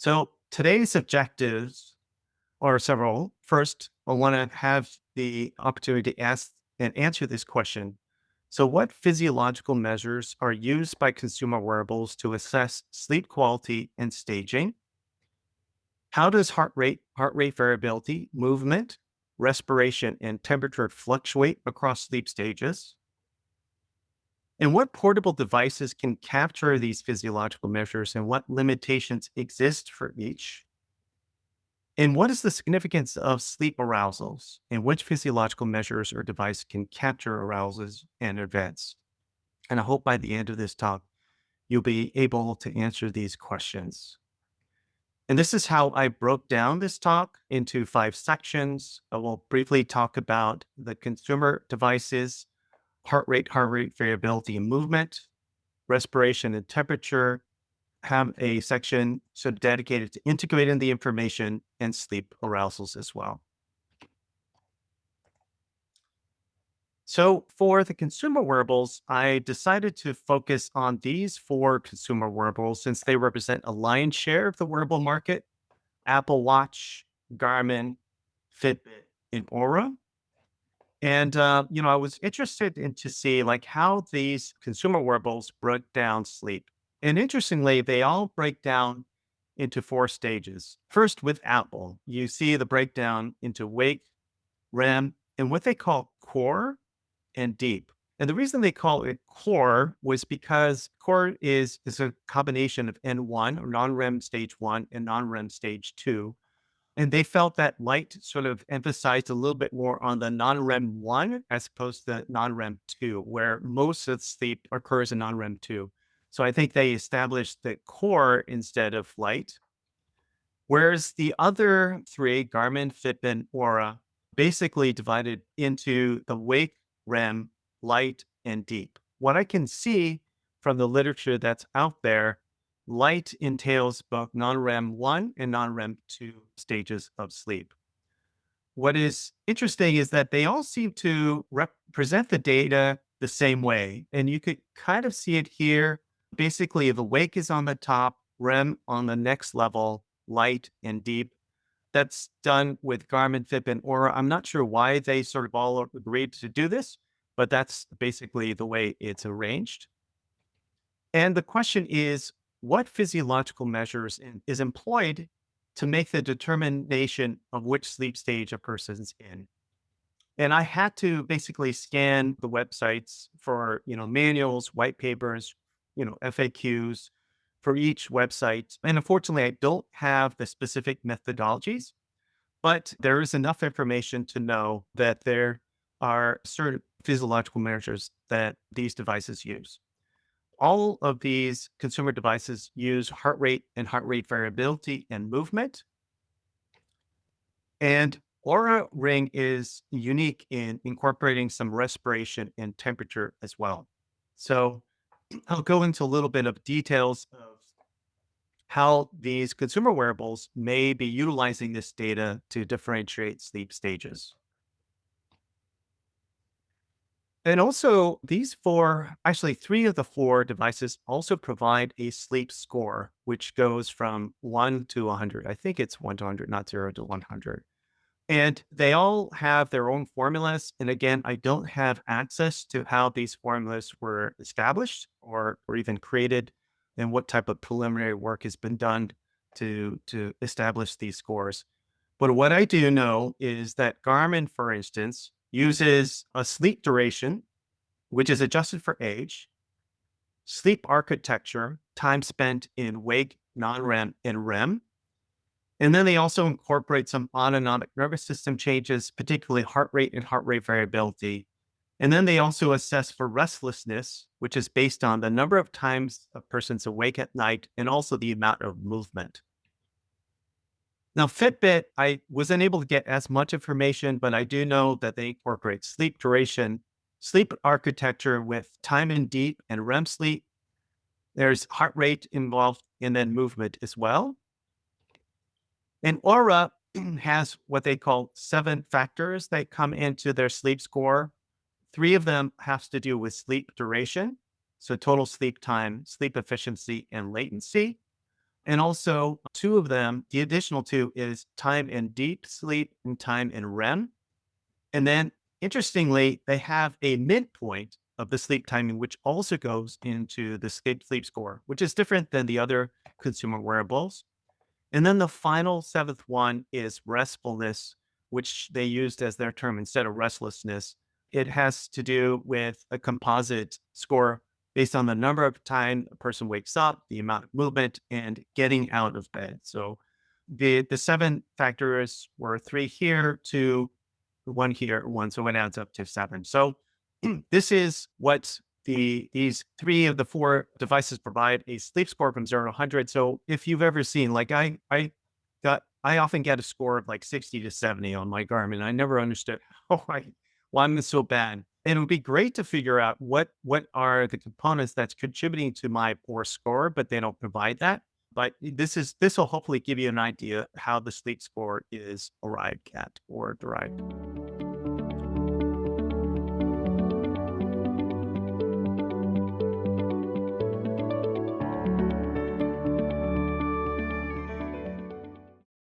So today's objectives are several. First, I want to have the opportunity to ask and answer this question. So, what physiological measures are used by consumer wearables to assess sleep quality and staging? How does heart rate variability, movement, respiration, and temperature fluctuate across sleep stages? And what portable devices can capture these physiological measures and what limitations exist for each? And what is the significance of sleep arousals and which physiological measures or device can capture arousals and events? And I hope by the end of this talk, you'll be able to answer these questions. And this is how I broke down this talk into 5 sections. I will briefly talk about the consumer devices, heart rate variability and movement, respiration and temperature, have a section dedicated to integrating the information and sleep arousals as well. So for the consumer wearables, I decided to focus on these 4 consumer wearables since they represent a lion's share of the wearable market: Apple Watch, Garmin, Fitbit, and Oura. And I was interested in to see like how these consumer wearables broke down sleep. And interestingly, they all break down into 4 stages. First, with Apple, you see the breakdown into wake, REM, and what they call core and deep. And the reason they call it core was because core is a combination of N1 or non-REM stage one and non-REM stage two. And they felt that light sort of emphasized a little bit more on the non-REM one as opposed to non-REM two, where most of sleep occurs in non-REM two. So I think they established the core instead of light. Whereas the other 3, Garmin, Fitbit, Aura, basically divided into the wake, REM, light, and deep. What I can see from the literature that's out there, light entails both non-REM 1 and non-REM 2 stages of sleep. What is interesting is that they all seem to represent the data the same way. And you could kind of see it here. Basically, the wake is on the top, REM on the next level, light and deep. That's done with Garmin, Fitbit, Aura. I'm not sure why they sort of all agreed to do this, but that's basically the way it's arranged. And the question is, what physiological measures is employed to make the determination of which sleep stage a person's in? And I had to basically scan the websites for, manuals, white papers, FAQs for each website. And unfortunately, I don't have the specific methodologies, but there is enough information to know that there are certain physiological measures that these devices use. All of these consumer devices use heart rate and heart rate variability and movement. And Aura Ring is unique in incorporating some respiration and temperature as well. So I'll go into a little bit of details of how these consumer wearables may be utilizing this data to differentiate sleep stages. And also, these 4, actually 3 of the 4 devices also provide a sleep score, which goes from 1 to 100. I think it's 1 to 100, not 0 to 100. And they all have their own formulas. And again, I don't have access to how these formulas were established or even created and what type of preliminary work has been done to establish these scores. But what I do know is that Garmin, for instance, uses a sleep duration, which is adjusted for age, sleep architecture, time spent in wake, non-REM, and REM. And then they also incorporate some autonomic nervous system changes, particularly heart rate and heart rate variability. And then they also assess for restlessness, which is based on the number of times a person's awake at night and also the amount of movement. Now, Fitbit, I wasn't able to get as much information, but I do know that they incorporate sleep duration, sleep architecture with time in deep and REM sleep. There's heart rate involved and then movement as well. And Aura has what they call 7 factors that come into their sleep score. 3 of them has to do with sleep duration, so total sleep time, sleep efficiency, and latency. And also, two of them, the additional two is time in deep sleep and time in REM. And then, interestingly, they have a midpoint of the sleep timing, which also goes into the sleep score, which is different than the other consumer wearables. And then the final seventh one is restfulness, which they used as their term instead of restlessness. It has to do with a composite score based on the number of time a person wakes up, the amount of movement, and getting out of bed. So the seven factors were three here, two, one here, one. So it adds up to seven. So this is what these three of the four devices provide a sleep score from 0 to 100. So if you've ever seen, like I often get a score of like 60 to 70 on my Garmin. I never understood why I'm so bad. And it would be great to figure out what are the components that's contributing to my poor score, but they don't provide that. But this will hopefully give you an idea how the sleep score is arrived at or derived.